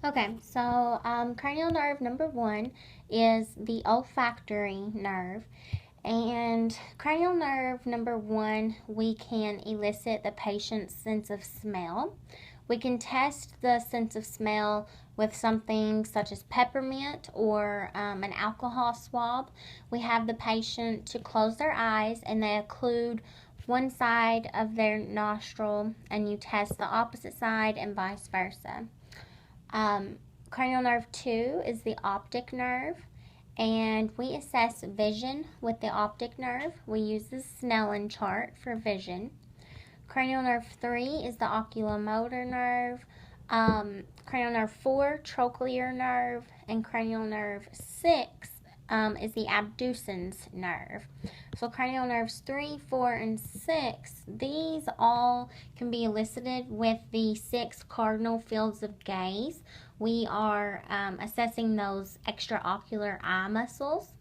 Okay, so cranial nerve number one is the olfactory nerve. And cranial nerve number one, we can elicit the patient's sense of smell. We can test the sense of smell with something such as peppermint or an alcohol swab. We have the patient to close their eyes and they occlude one side of their nostril, and you test the opposite side and vice versa. Um, Cranial nerve 2 is the optic nerve, and we assess vision with the optic nerve. We use the Snellen chart for vision. Cranial nerve 3 is the oculomotor nerve. Cranial nerve 4, trochlear nerve, and cranial nerve 6 is the abducens nerve. So cranial nerves 3, 4, and 6, these all can be elicited with the 6 cardinal fields of gaze. We are assessing those extraocular eye muscles.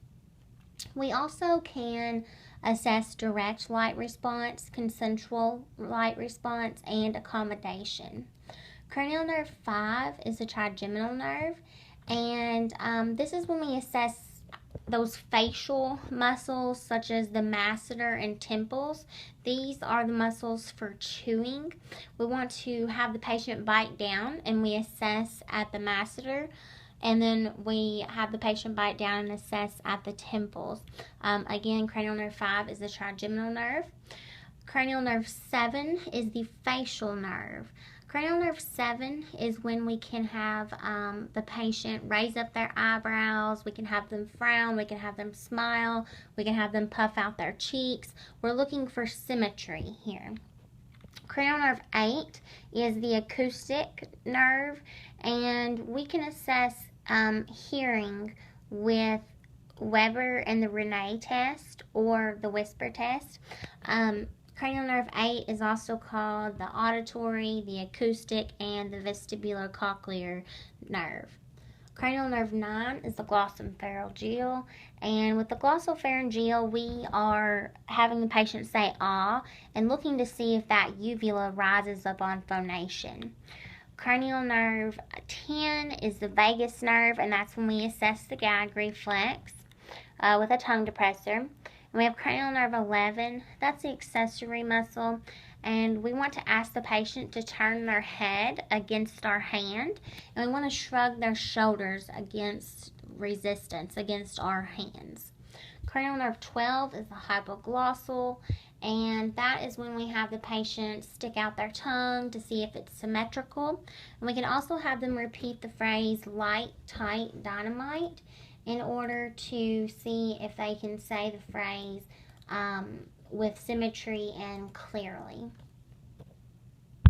We also can assess direct light response, consensual light response, and accommodation. Cranial nerve 5 is the trigeminal nerve, and this is when we assess those facial muscles such as the masseter and temples. These are the muscles for chewing. We want to have the patient bite down, and we assess at the masseter, and then we have the patient bite down and assess at the temples. Again, cranial nerve 5 is the trigeminal nerve. Cranial nerve 7 is the facial nerve. Cranial nerve 7 is when we can have the patient raise up their eyebrows, we can have them frown, we can have them smile, we can have them puff out their cheeks. We're looking for symmetry here. Cranial nerve 8 is the acoustic nerve, and we can assess hearing with Weber and the Rene test or the whisper test. Cranial nerve 8 is also called the auditory, the acoustic, and the vestibulocochlear nerve. Cranial nerve 9 is the glossopharyngeal, and with the glossopharyngeal, we are having the patient say ah and looking to see if that uvula rises up on phonation. Cranial nerve 10 is the vagus nerve, and that's when we assess the gag reflex with a tongue depressor. And we have cranial nerve 11, that's the accessory muscle, and we want to ask the patient to turn their head against our hand, and we want to shrug their shoulders against resistance, against our hands. Cranial nerve 12 is the hypoglossal, and that is when we have the patient stick out their tongue to see if it's symmetrical. And we can also have them repeat the phrase light, tight, dynamite in order to see if they can say the phrase with symmetry and clearly.